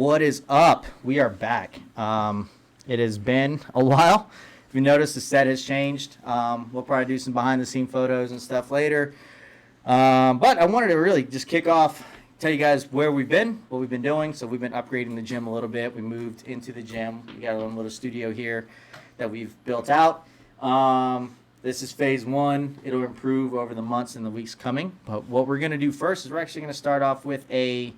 What is up? We are back. It has been a while. If you notice, the set has changed. We'll probably do some behind-the-scene photos and stuff later. But I wanted to really just kick off, tell you guys where we've been, what we've been doing. So we've been upgrading the gym a little bit. We moved into the gym. We got a little studio here that we've built out. This is phase one. It'll improve over the months and the weeks coming. But what we're going to do first is we're actually going to start off with a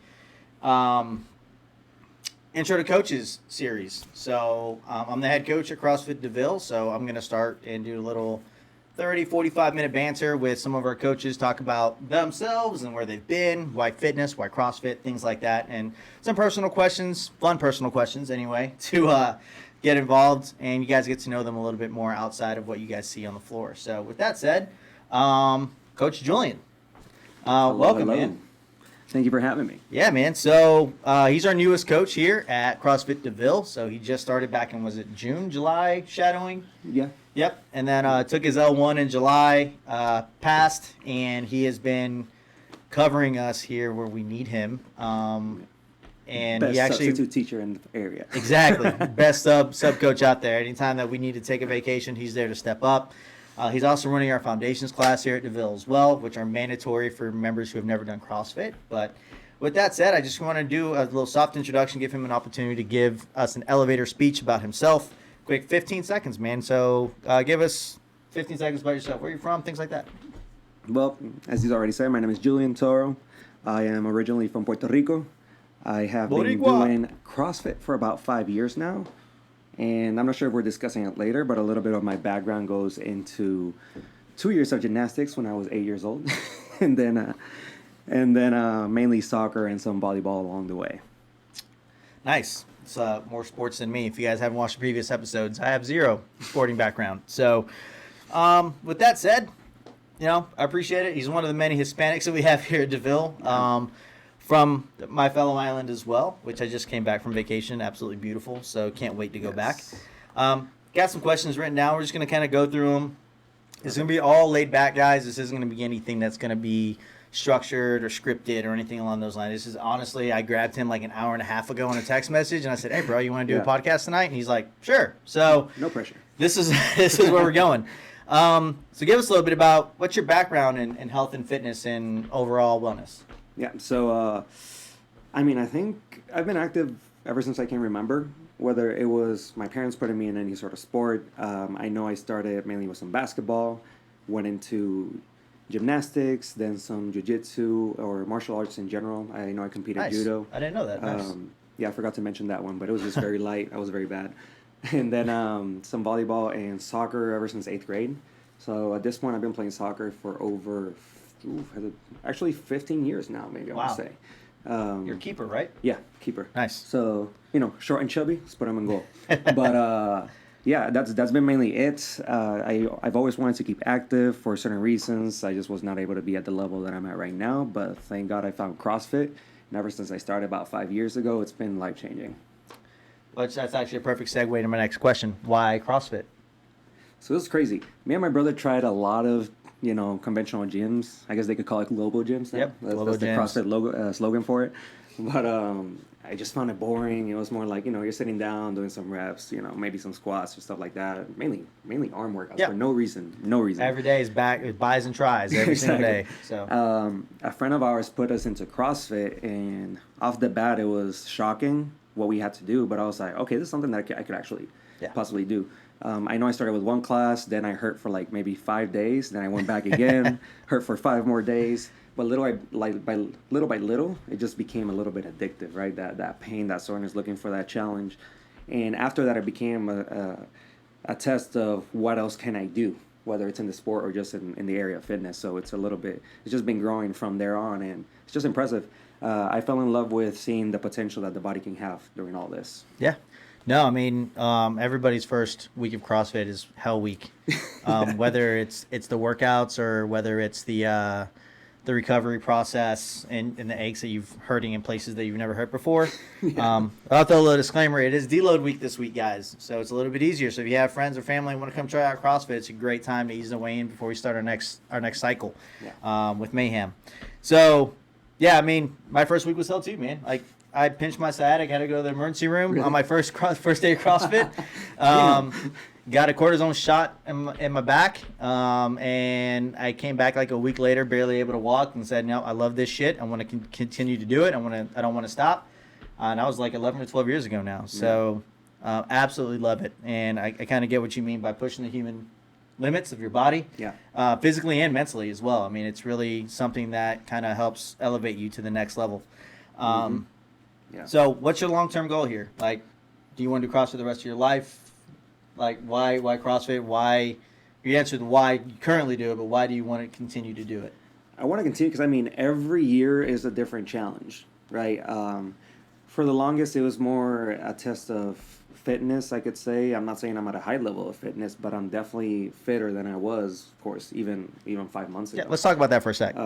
Intro to Coaches series. So I'm the head coach at Crossfit Deville, so I'm going to start and do a little 30, 45-minute banter with some of our coaches, talk about themselves and where they've been, why fitness, why CrossFit, things like that, and some personal questions, fun personal questions anyway, to get involved, and you guys get to know them a little bit more outside of what you guys see on the floor. So with that said, Coach Julian, welcome, man. Thank you for having me. Yeah, man. So he's our newest coach here at CrossFit Deville. So he just started back in, was it June, July, shadowing? Yeah. Yep. And then took his L1 in July, passed, and he has been covering us here where we need him. And Best he actually substitute teacher in the area. Exactly. Best sub coach out there. Anytime that we need to take a vacation, he's there to step up. He's also running our foundations class here at Deville as well, which are mandatory for members who have never done CrossFit. But with that said, I just want to do a little soft introduction, give him an opportunity to give us an elevator speech about himself. Quick 15 seconds, man. So give us 15 seconds about yourself, where you're from, things like that. Well, as he's already said, my name is Julian Toro. I am originally from Puerto Rico. I have been doing CrossFit for about 5 years now. And I'm not sure if we're discussing it later, but a little bit of my background goes into 2 years of gymnastics when I was 8 years old, and then mainly soccer and some volleyball along the way. Nice. It's more sports than me. If you guys haven't watched the previous episodes, I have zero sporting background. So with that said, I appreciate it. He's one of the many Hispanics that we have here at Deville. From my fellow island as well, which I just came back from vacation. Absolutely beautiful. So can't wait to go back. Got some questions written down. We're just going to kind of go through them. It's going to be all laid back, guys. This isn't going to be anything that's going to be structured or scripted or anything along those lines. This is honestly, I grabbed him like an hour and a half ago on a text message and I said, "Hey bro, you want to do a podcast tonight?" And he's like, "Sure." So no pressure. This is where we're going. So give us a little bit about what's your background in health and fitness and overall wellness. Yeah, so, I think I've been active ever since I can remember, whether it was my parents putting me in any sort of sport. I know I started mainly with some basketball, went into gymnastics, then some jiu-jitsu or martial arts in general. I know I competed judo. I didn't know that. Nice. Yeah, I forgot to mention that one, but it was just very light. I was very bad. And then some volleyball and soccer ever since 8th grade. So at this point, I've been playing soccer for over... actually 15 years now, maybe I want to say. You're a keeper, right? Yeah, keeper. Nice. So, short and chubby, let's put him in goal. But, yeah, that's been mainly it. I've always wanted to keep active for certain reasons. I just was not able to be at the level that I'm at right now. But thank God I found CrossFit. And ever since I started about 5 years ago, it's been life-changing. That's actually a perfect segue to my next question. Why CrossFit? So this is crazy. Me and my brother tried a lot of conventional gyms. I guess they could call it global gyms now. Yep, that's gyms. The CrossFit slogan for it. But I just found it boring. It was more like, you're sitting down, doing some reps, maybe some squats or stuff like that. Mainly arm workouts for no reason. Every day is back, it buys and tries every single day. So a friend of ours put us into CrossFit, and off the bat, it was shocking what we had to do. But I was like, okay, this is something that I could actually possibly do. I know I started with one class, then I hurt for like maybe 5 days, then I went back again, hurt for 5 more days. But little by little, it just became a little bit addictive, right? That pain, that soreness, looking for that challenge. And after that, it became a test of what else can I do, whether it's in the sport or just in the area of fitness. So it's just been growing from there on, and it's just impressive. I fell in love with seeing the potential that the body can have during all this. Yeah. No, everybody's first week of CrossFit is hell week. Whether it's the workouts or whether it's the recovery process and the aches that you've hurting in places that you've never hurt before. I'll throw a little disclaimer. It is deload week this week, guys. So it's a little bit easier. So if you have friends or family and want to come try out CrossFit, it's a great time to ease the way in before we start our next cycle with Mayhem. So, yeah, my first week was hell too, man. Like, I pinched my sciatic. Had to go to the emergency room on my first day of CrossFit. Got a cortisone shot in my back, and I came back like a week later, barely able to walk, and said, "No, I love this shit. I want to continue to do it. I don't want to stop." And that was like 11 or 12 years ago now. So, absolutely love it, and I kind of get what you mean by pushing the human limits of your body, physically and mentally as well. I mean, it's really something that kind of helps elevate you to the next level. So, what's your long-term goal here? Like, do you want to do CrossFit the rest of your life? Like, why CrossFit? Why? You answered why you currently do it, but why do you want to continue to do it? I want to continue because, I mean, every year is a different challenge, right? For the longest, it was more a test of fitness, I could say. I'm not saying I'm at a high level of fitness, but I'm definitely fitter than I was, of course, even 5 months ago. Yeah, let's talk about that for a sec.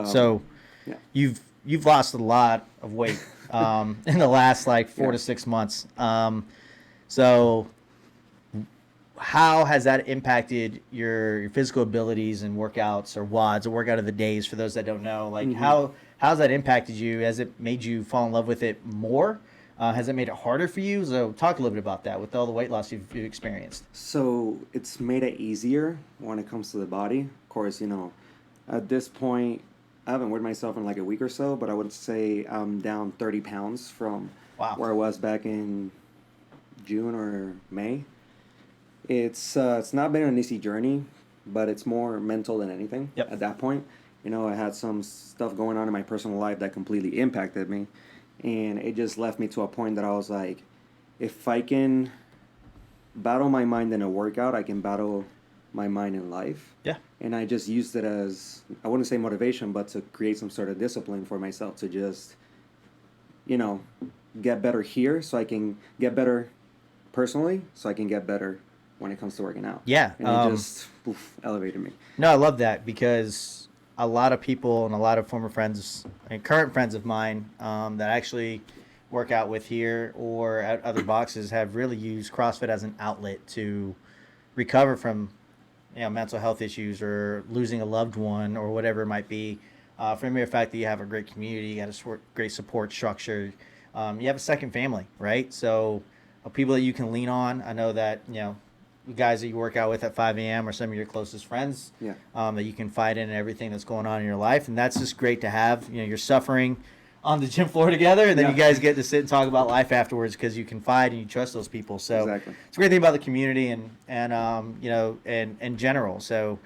You've lost a lot of weight in the last like 4 to 6 months. So how has that impacted your physical abilities and workouts or WODs, or workout of the days, for those that don't know? Like, how's that impacted you? Has it made you fall in love with it more? Has it made it harder for you? So talk a little bit about that with all the weight loss you've experienced. So it's made it easier when it comes to the body. Of course, at this point, I haven't weighed myself in like a week or so, but I would say I'm down 30 pounds from where I was back in June or May. It's not been an easy journey, but it's more mental than anything at that point. I had some stuff going on in my personal life that completely impacted me. And it just left me to a point that I was like, if I can battle my mind in a workout, I can battle my mind in life. Yeah. And I just used it as, I wouldn't say motivation, but to create some sort of discipline for myself to just, get better here so I can get better personally, so I can get better when it comes to working out. Yeah. And it just elevated me. No, I love that, because a lot of people and a lot of former friends and current friends of mine that actually work out with here or at other boxes have really used CrossFit as an outlet to recover from mental health issues or losing a loved one or whatever it might be. For the mere fact that you have a great community, you got a great support structure, you have a second family, right? So people that you can lean on. I know that guys that you work out with at 5 a.m. are some of your closest friends that you can fight in everything that's going on in your life. And that's just great to have. You're suffering on the gym floor together, and then you guys get to sit and talk about life afterwards because you confide and you trust those people. So it's a great thing about the community and in general. So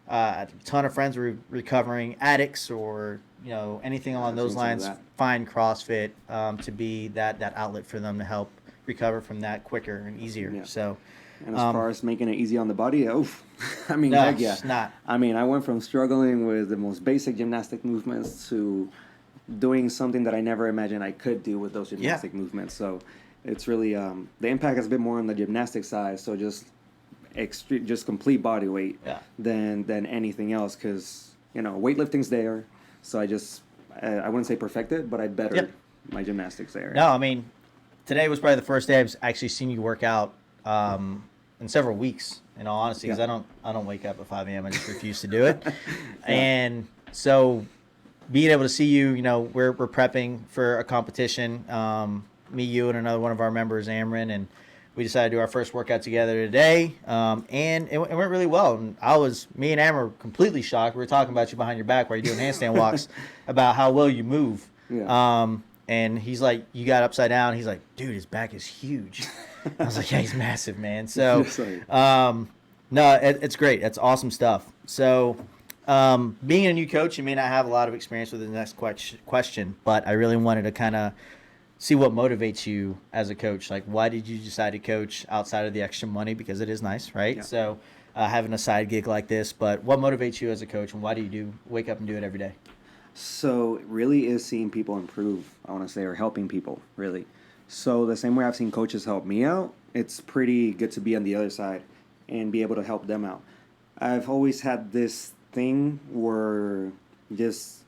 a ton of friends were recovering addicts or anything along those lines. Find CrossFit to be that outlet for them to help recover from that quicker and easier. So. And as far as making it easy on the body, I mean, it's not. I mean, I went from struggling with the most basic gymnastic movements to doing something that I never imagined I could do with those gymnastic movements. So it's really, the impact has been more on the gymnastic side. So just complete body weight than anything else. Because, weightlifting's there. So I wouldn't say perfected, but I bettered my gymnastics there. No, I mean, today was probably the first day I've actually seen you work out in several weeks, in all honesty, because I don't wake up at 5 a.m. I just refuse to do it. And so being able to see you, we're prepping for a competition, me, you, and another one of our members, Amron, and we decided to do our first workout together today, and it went really well. And me and Amron were completely shocked. We were talking about you behind your back while you're doing handstand walks about how well you move. And he's like, you got upside down. He's like, dude, his back is huge. I was like, yeah, he's massive, man. So, no, it's great. It's awesome stuff. So, being a new coach, you may not have a lot of experience with the next question, but I really wanted to kind of see what motivates you as a coach. Like, why did you decide to coach outside of the extra money? Because it is nice, right? Yeah. So, having a side gig like this, but what motivates you as a coach, and why do you wake up and do it every day? So it really is seeing people improve, I want to say, or helping people, really. So the same way I've seen coaches help me out, it's pretty good to be on the other side and be able to help them out. I've always had this thing where just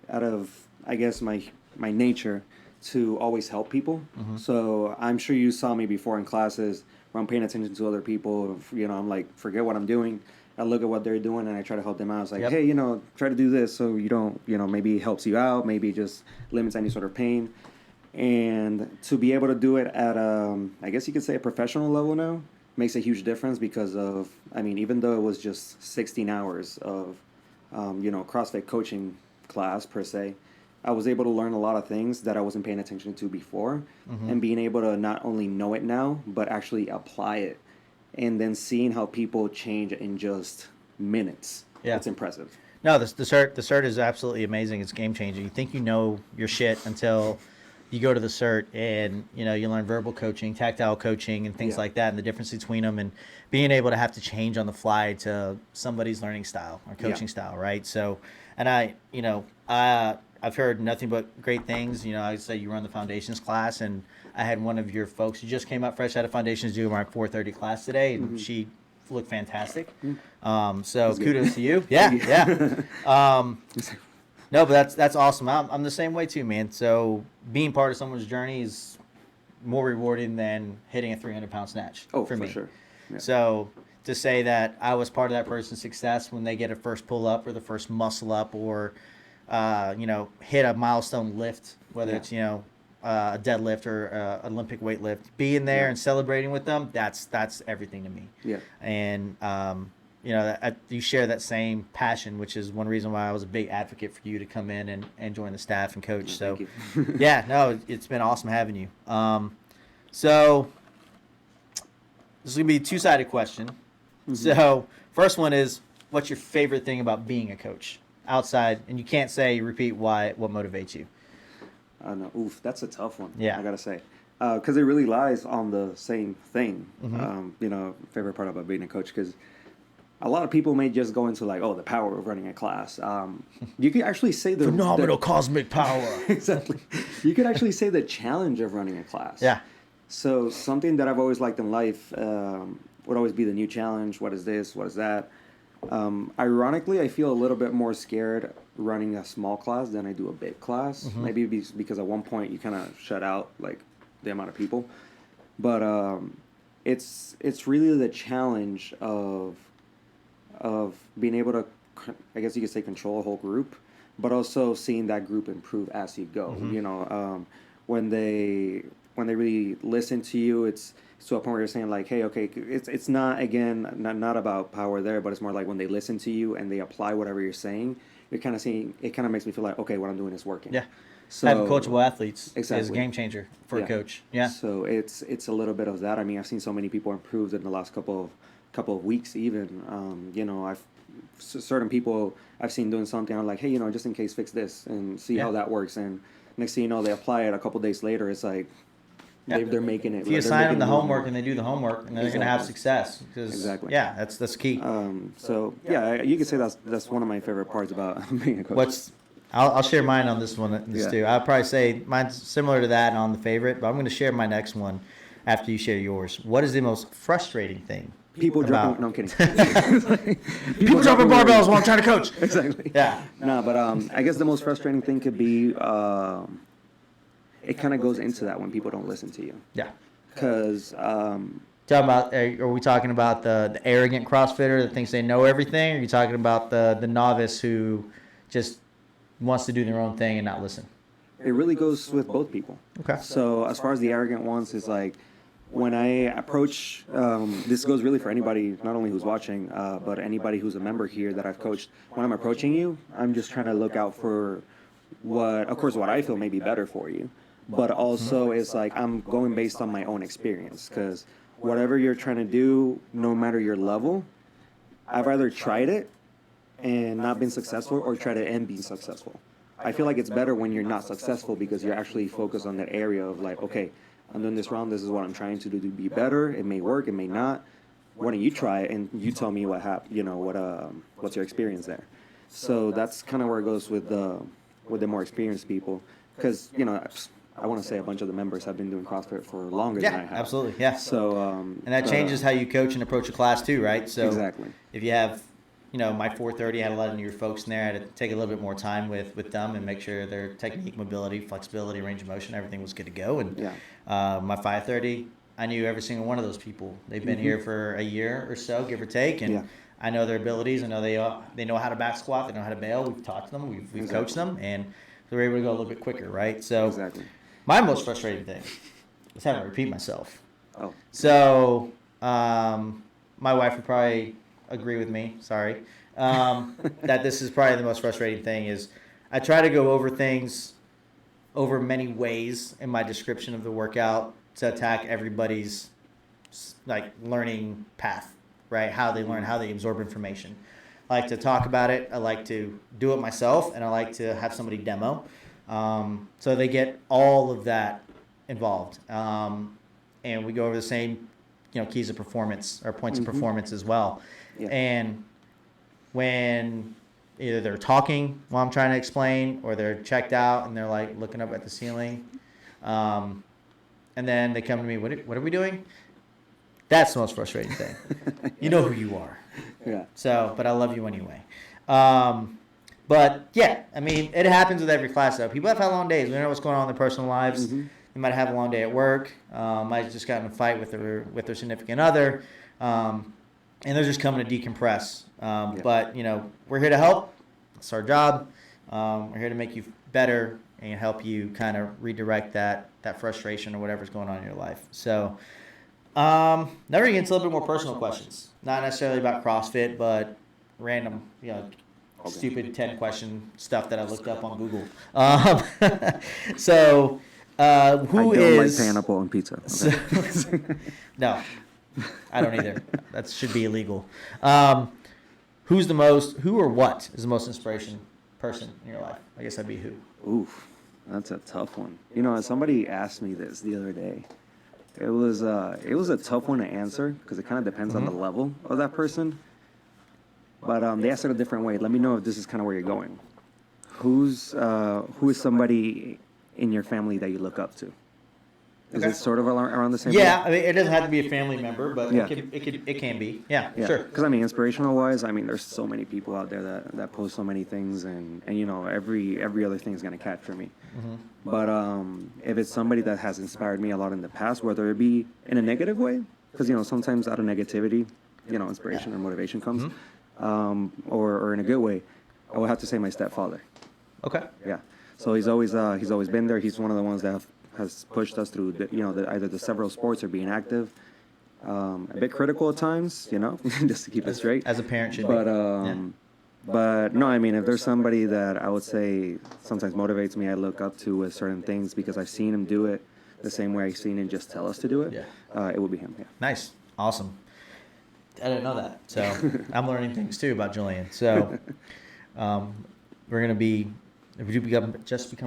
out of, I guess, my nature to always help people. Mm-hmm. So I'm sure you saw me before in classes where I'm paying attention to other people. I'm like, forget what I'm doing. I look at what they're doing and I try to help them out. It's like, hey, try to do this so you don't, maybe it helps you out, maybe it just limits any sort of pain. And to be able to do it at, I guess you could say a professional level now makes a huge difference because of, I mean, even though it was just 16 hours of, CrossFit coaching class per se, I was able to learn a lot of things that I wasn't paying attention to before, and being able to not only know it now, but actually apply it, and then seeing how people change in just minutes. Yeah. It's impressive. No, the cert is absolutely amazing. It's game changing. You think you know your shit until you go to the cert, and you learn verbal coaching, tactile coaching, and things like that, and the difference between them, and being able to have to change on the fly to somebody's learning style or coaching style, right? So, and I've heard nothing but great things. I say you run the foundations class, and I had one of your folks who just came up fresh out of foundations do my 4:30 class today, and she looked fantastic. So kudos to you. Yeah. No, but that's awesome. I'm the same way too, man. So being part of someone's journey is more rewarding than hitting a 300-pound snatch for me. Sure. Yeah. So to say that I was part of that person's success when they get a first pull up or the first muscle up or hit a milestone lift, whether it's a deadlift or Olympic weight lift, being there and celebrating with them, that's everything to me. Yeah. And you share that same passion, which is one reason why I was a big advocate for you to come in and join the staff and coach. So it's been awesome having you. So this is gonna be a two-sided question. So first one is, what's your favorite thing about being a coach outside? And you can't say repeat what motivates you. No, that's a tough one. Yeah, I gotta say, because it really lies on the same thing. Favorite part about being a coach, because a lot of people may just go into the power of running a class. You could actually say the phenomenal cosmic power. Exactly. You could actually say the challenge of running a class. Yeah. So something that I've always liked in life would always be the new challenge. What is this? What is that? Ironically, I feel a little bit more scared running a small class than I do a big class. Maybe because at one point you kind of shut out the amount of people, but it's really the challenge of being able to, I guess you could say, control a whole group, but also seeing that group improve as you go. When they really listen to you, it's to a point where you're saying hey, okay, it's not about power there, but it's more like when they listen to you and they apply whatever you're saying, you're kind of seeing, it kind of makes me feel okay, what I'm doing is working. Yeah. So having coachable athletes is a game changer for a coach. Yeah. So it's a little bit of that. I mean, I've seen so many people improve in the last couple of weeks even. I've certain people I've seen doing something, I'm like, hey, just in case, fix this and see how that works. And next thing you know, they apply it a couple days later, it's they're making it. If you assign them the homework and they do the homework, and they're going to have success. Exactly. Yeah, that's key. You could say that's one of my favorite parts about being a coach. I'll share mine on this one too. I'll probably say mine's similar to that on the favorite, but I'm going to share my next one after you share yours. What is the most frustrating thing? People dropping. No, I'm kidding. People dropping barbells while I'm trying to coach. Exactly. Yeah. No, but I guess the most frustrating thing could be it kind of goes into that when people don't listen to you. Yeah. Because are we talking about the arrogant CrossFitter that thinks they know everything, or are you talking about the novice who just wants to do their own thing and not listen? It really goes with both people. Okay. So as far as the arrogant ones, is when I approach, this goes really for anybody, not only who's watching, but anybody who's a member here that I've coached. When I'm approaching you, I'm just trying to look out for what I feel may be better for you. But also it's I'm going based on my own experience, because whatever you're trying to do, no matter your level, I've either tried it and not been successful or tried it and been successful. I feel it's better when you're not successful, because you're actually focused on that area of okay, I'm doing this wrong. This is what I'm trying to do to be better. It may work. It may not. Why don't you try it and you tell me what happened? What's your experience there? So that's kind of where it goes with the more experienced people, because I want to say a bunch of the members have been doing CrossFit for longer than I have. Absolutely. Yeah. So and that changes how you coach and approach a class too, right? So exactly. If you have my 4:30 had a lot of your folks in there. I had to take a little bit more time with them and make sure their technique, mobility, flexibility, range of motion, everything was good to go. And my 5:30, I knew every single one of those people. They've been here for a year or so, give or take, and I know their abilities. I know they know how to back squat. They know how to bail. We've taught them. We've coached them, and they're able to go a little bit quicker, right? So exactly. My most frustrating thing is having to repeat myself. Oh. So, my wife would probably agree with me. Sorry, that this is probably the most frustrating thing. Is I try to go over things over many ways in my description of the workout to attack everybody's like learning path, right? How they learn, how they absorb information. I like to talk about it. I like to do it myself, and I like to have somebody demo, so they get all of that involved. And we go over the same, keys of performance or points of performance as well. Yeah. And when either they're talking while I'm trying to explain, or they're checked out and they're like looking up at the ceiling, and then they come to me, what are we doing? That's the most frustrating thing. You know who you are. Yeah. So, but I love you anyway. But yeah, I mean, it happens with every class though. People have had long days. We don't know what's going on in their personal lives. Mm-hmm. They might have a long day at work. Might have just gotten in a fight with their significant other. And they're just coming to decompress. But, we're here to help. It's our job. We're here to make you better and help you kind of redirect that frustration or whatever's going on in your life. So, now we're going to get into a little bit more personal questions. Not necessarily about CrossFit, but random, stupid 10-question stuff that I looked up on Google. So, who I don't is... like pineapple on pizza. Okay. No, I don't either. That should be illegal. Who or what is the most inspiration person in your life? I guess that'd be who. Oof, that's a tough one. Somebody asked me this the other day. It was a tough one to answer because it kind of depends on the level of that person. But they asked it a different way. Let me know if this is kind of where you're going. Who is somebody in your family that you look up to? Is it sort of around the same? Yeah, I mean, it doesn't have to be a family member, but Yeah. it can be. Yeah, Yeah, sure. because inspirational wise, there's so many people out there that post so many things, and every other thing is gonna capture me. But if it's somebody that has inspired me a lot in the past, whether it be in a negative way, because sometimes out of negativity, inspiration or motivation comes, or in a good way, I would have to say my stepfather. Okay. Yeah, so he's always been there. He's one of the ones that has pushed us through either the several sports or being active. A bit critical at times, just to keep it straight. As a parent should but, be. But no, if there's somebody that I would say sometimes motivates me, I look up to with certain things because I've seen him do it the same way I've seen him just tell us to do it. Yeah. It would be him. Yeah. Nice. Awesome. I didn't know that. So I'm learning things too about Julian. So we're going to be, if we become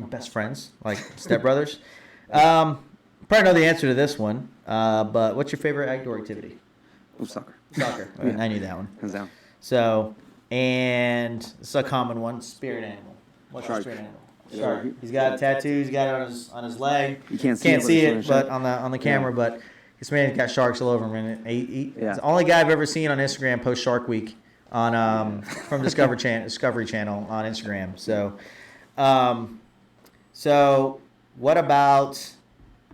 best friends, like stepbrothers. Probably know the answer to this one, but what's your favorite outdoor activity? Oh, soccer. Soccer. I knew that one. Hands down. So, and it's a common one, spirit animal. What's your spirit animal? Shark. He's got a tattoo. He's got it on his leg. You can't see it, but on the camera. But this man's got sharks all over him. And it's the only guy I've ever seen on Instagram post Shark Week on from Discovery Channel on Instagram. So what about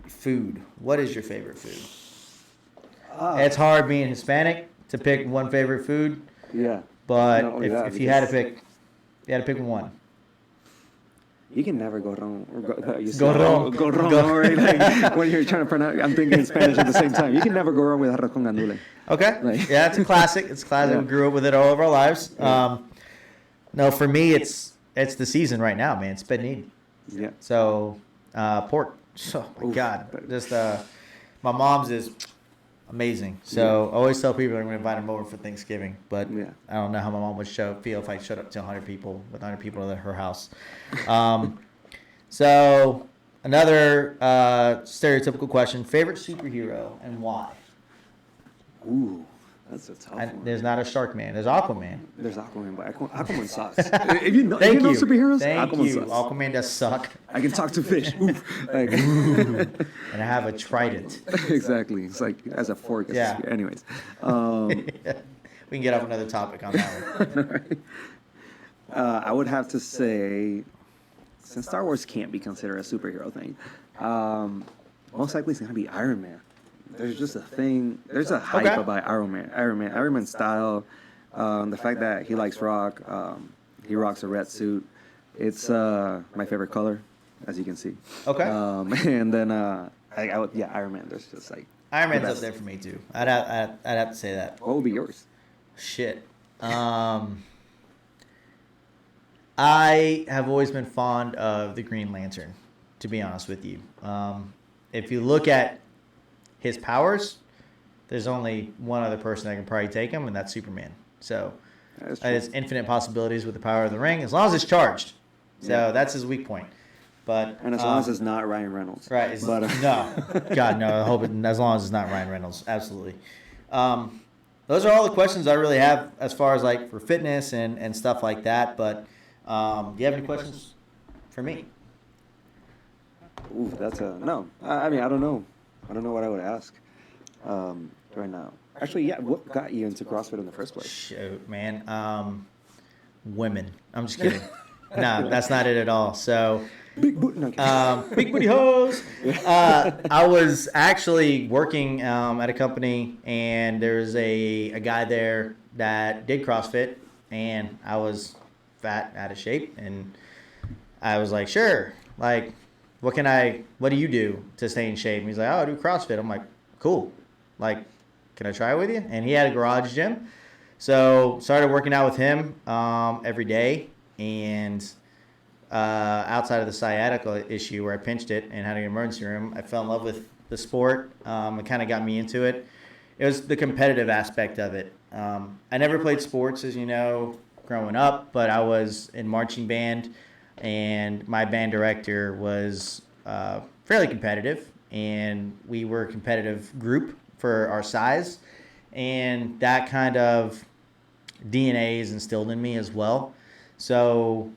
food? What is your favorite food? It's hard being Hispanic to pick one favorite food. Yeah. But if you had to pick one. You can never go wrong. Go wrong. Right? Like, when you're trying to pronounce, I'm thinking Spanish at the same time. You can never go wrong with arroz con gandules. Okay. Yeah, it's a classic. It's classic. Yeah. We grew up with it all of our lives. Yeah. No, for me, it's the season right now, man. It's Benid. Yeah. So, pork. Oh my God. Just my mom's is amazing. So I always tell people I'm going to invite them over for Thanksgiving, but I don't know how my mom would feel if I showed up to 100 people at her house. So another stereotypical question: favorite superhero and why? Ooh, that's a tough one. There's not a shark man. There's Aquaman. There's Aquaman, but Aquaman sucks. If you know superheroes, Aquaman sucks. Aquaman does suck. I can talk to fish. Oof. Like, and I have a trident. Exactly. It's like as a fork. Yeah. Anyways. We can get off another topic on that one. I would have to say, since Star Wars can't be considered a superhero thing, most likely it's going to be Iron Man. There's just a thing. There's a hype about Iron Man style. The fact that he likes rock. He rocks a red suit. It's my favorite color. as you can see. Okay. And then Ironman. There's just like Ironman's up there for me too. I'd have to say that. What would be yours? Shit. I have always been fond of the Green Lantern, to be honest with you. If you look at his powers, there's only one other person that can probably take him, and that's Superman. So there's infinite possibilities with the power of the ring, as long as it's charged. So that's his weak point. But and as long as it's not Ryan Reynolds. Right. But, no. God, no. I hope as long as it's not Ryan Reynolds. Absolutely. Those are all the questions I really have as far as like for fitness and stuff like that. But do you have any questions for me? Ooh, that's a no. I mean, I don't know. I don't know what I would ask right now. Actually, yeah. What got you into CrossFit in the first place? Shoot, man. Women. I'm just kidding. No, that's not it at all. So, big booty, big booty hoes. I was actually working at a company, and there's a guy there that did CrossFit, and I was fat, out of shape, and I was like, sure, like, what do you do to stay in shape? And he's like, oh, I do CrossFit. I'm like, cool. Like, can I try it with you? And he had a garage gym. So started working out with him every day. And outside of the sciatica issue where I pinched it and had an emergency room, I fell in love with the sport. It kind of got me into it. It was the competitive aspect of it. I never played sports, as you know, growing up, but I was in marching band, and my band director was fairly competitive, and we were a competitive group for our size, and that kind of DNA is instilled in me as well. So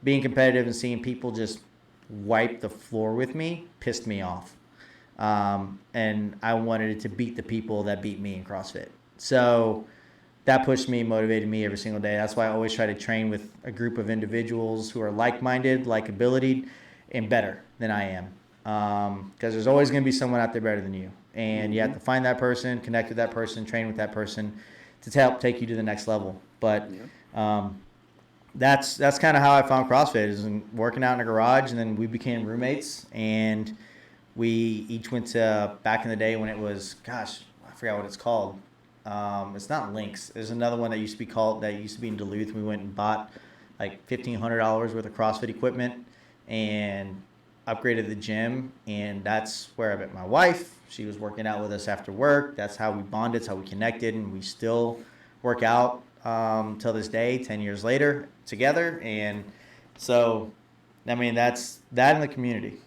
being competitive and seeing people just wipe the floor with me pissed me off. And I wanted to beat the people that beat me in CrossFit. So that pushed me, motivated me every single day. That's why I always try to train with a group of individuals who are like-minded, like-abilitied, and better than I am. Because there's always going to be someone out there better than you. And you have to find that person, connect with that person, train with that person to help take you to the next level. But that's kind of how I found CrossFit, is in working out in a garage, and then we became roommates, and we each went to, back in the day when it was, gosh, I forgot what it's called. It's not Lynx. There's another one that used to be in Duluth. We went and bought like $1,500 worth of CrossFit equipment and upgraded the gym, and that's where I met my wife. She was working out with us after work. That's how we bonded. That's how we connected, and we still work out till this day, 10 years later, together. And so, I mean, that's that in the community.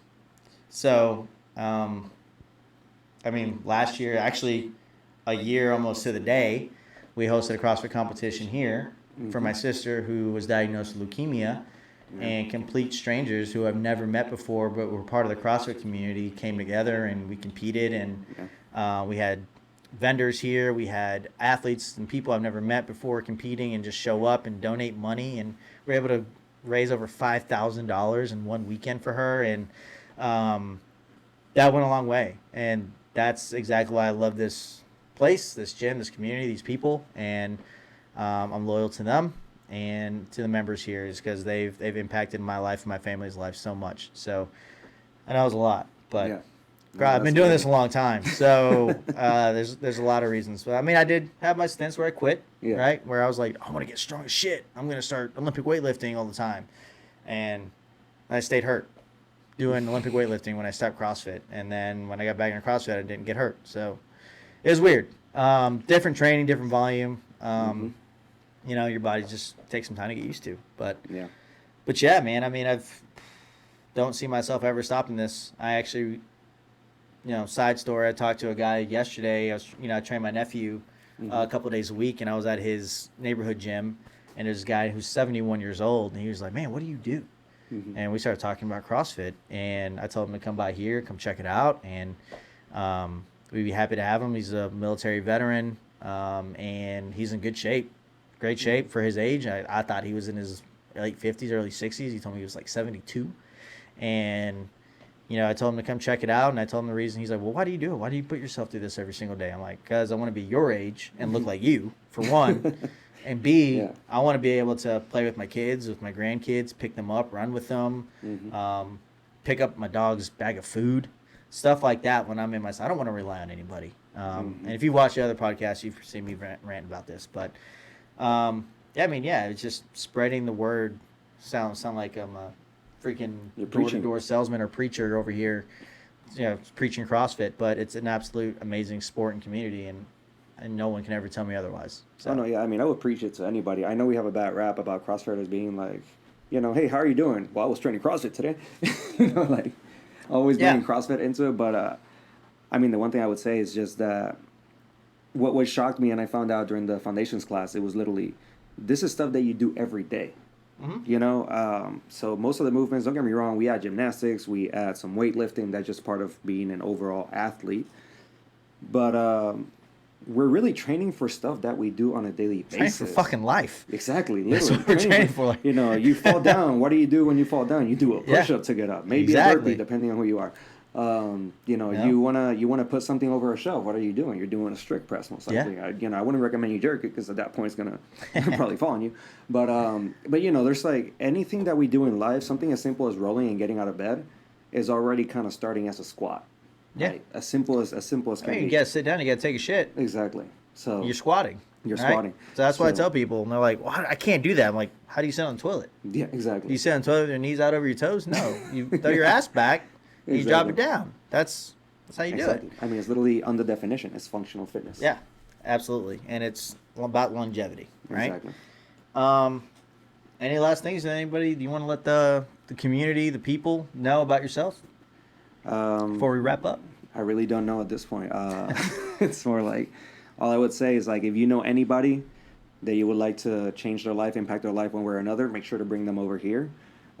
So, last year, actually a year almost to the day, we hosted a CrossFit competition here for my sister, who was diagnosed with leukemia, and complete strangers who I've never met before but were part of the CrossFit community came together, and we competed, and we had vendors here, we had athletes and people I've never met before competing, and just show up and donate money, and we're able to raise over $5,000 in one weekend for her, and that went a long way. And that's exactly why I love this place, this gym, this community, these people, and I'm loyal to them and to the members here, is because they've impacted my life and my family's life so much. So I know it was a lot, but I've been doing this a long time, so there's a lot of reasons. But I mean, I did have my stints where I quit, right? Where I was like, I want to get strong as shit. I'm going to start Olympic weightlifting all the time. And I stayed hurt doing Olympic weightlifting when I stopped CrossFit. And then when I got back into CrossFit, I didn't get hurt. So it was weird. Different training, different volume. You know, your body just takes some time to get used to. But yeah, man, I mean, don't see myself ever stopping this. I actually, side story, I talked to a guy yesterday. I trained my nephew a couple of days a week, and I was at his neighborhood gym, and there's a guy who's 71 years old, and he was like, man, what do you do? And we started talking about CrossFit, and I told him to come by here, come check it out, and we'd be happy to have him. He's a military veteran, and he's in good shape, great shape for his age. I thought he was in his late 50s, early 60s. He told me he was like 72, and I told him to come check it out, and I told him the reason. He's like, well, why do you do it? Why do you put yourself through this every single day? I'm like, because I want to be your age and look like you, for one. And B, I want to be able to play with my kids, with my grandkids, pick them up, run with them. pick up my dog's bag of food, stuff like that. When I'm in my, I don't want to rely on anybody. And if you watch the other podcasts, you've seen me rant about this. But yeah, I mean, yeah, it's just spreading the word. Sound like I'm a freaking door-to-door salesman or preacher over here, preaching CrossFit. But it's an absolute amazing sport and community, and no one can ever tell me otherwise. So. Oh no, yeah, I mean, I would preach it to anybody. I know we have a bad rap about CrossFitters being like, hey, how are you doing? Well, I was training CrossFit today. Like always bringing CrossFit into it. But I mean, the one thing I would say is just that what shocked me, and I found out during the foundations class, it was literally, this is stuff that you do every day. So most of the movements, don't get me wrong, we add gymnastics, we add some weightlifting. That's just part of being an overall athlete. But we're really training for stuff that we do on a daily basis. Training for fucking life. Exactly. Literally. That's what we're training for. You fall down. What do you do when you fall down? You do a push-up to get up. Maybe a burpee, depending on who you are. You wanna put something over a shelf. What are you doing? You're doing a strict press most likely. I wouldn't recommend you jerk it because at that point it's gonna probably fall on you. But there's like anything that we do in life, something as simple as rolling and getting out of bed is already kind of starting as a squat. Yeah, right? As simple as can be. You gotta sit down. You gotta take a shit. Exactly. So you're squatting. You're squatting. So that's why I tell people, and they're like, "Well, I can't do that." I'm like, "How do you sit on the toilet?" Yeah, exactly. Do you sit on the toilet with your knees out over your toes? No, you throw your ass back. Exactly. You drop it down. That's how you do it. I mean, it's literally under definition. It's functional fitness. Yeah, absolutely, and it's about longevity, right? Exactly. Any last things? Anybody? Do you want to let the community, the people, know about yourself before we wrap up? I really don't know at this point. It's more like, all I would say is like, if you know anybody that you would like to change their life, impact their life one way or another, make sure to bring them over here.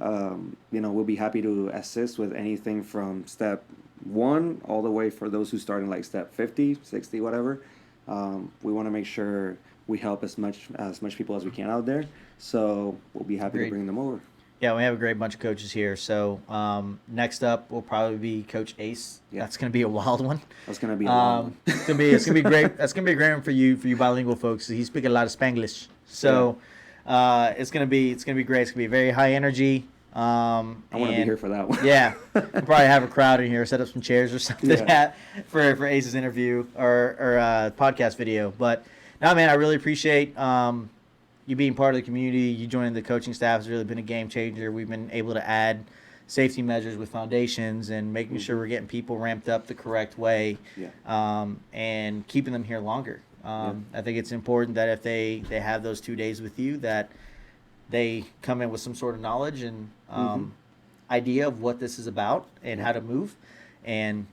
We'll be happy to assist with anything from step 1 all the way for those who start in like step 50, 60, whatever. We want to make sure we help as much people as we can out there. So we'll be happy to bring them over. Yeah, we have a great bunch of coaches here. So next up will probably be Coach Ace. Yeah. That's going to be a wild one. That's going to be a wild one. It's gonna be great. That's going to be a great one for you bilingual folks. He's speaking a lot of Spanglish. So it's going to be great. It's going to be very high energy. I want to be here for that one. Yeah, we'll probably have a crowd in here, set up some chairs or something for Ace's interview or podcast video. But no, man, I really appreciate you being part of the community. You joining the coaching staff has really been a game changer. We've been able to add safety measures with foundations and making sure we're getting people ramped up the correct way, and keeping them here longer. I think it's important that if they have those 2 days with you, that they come in with some sort of knowledge and idea of what this is about and how to move, and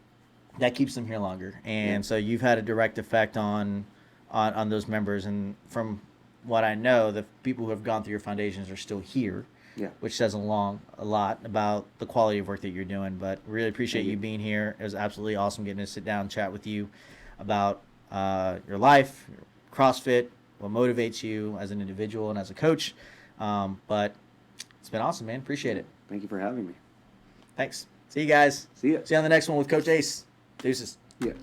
that keeps them here longer. And so you've had a direct effect on those members. And from what I know, the people who have gone through your foundations are still here, which says a lot about the quality of work that you're doing. But really appreciate you being here. It was absolutely awesome getting to sit down and chat with you about your life, your CrossFit, what motivates you as an individual and as a coach. But it's been awesome, man. Appreciate it. Thank you for having me. Thanks. See you guys. See ya. See you on the next one with Coach Ace. Deuces. Yeah.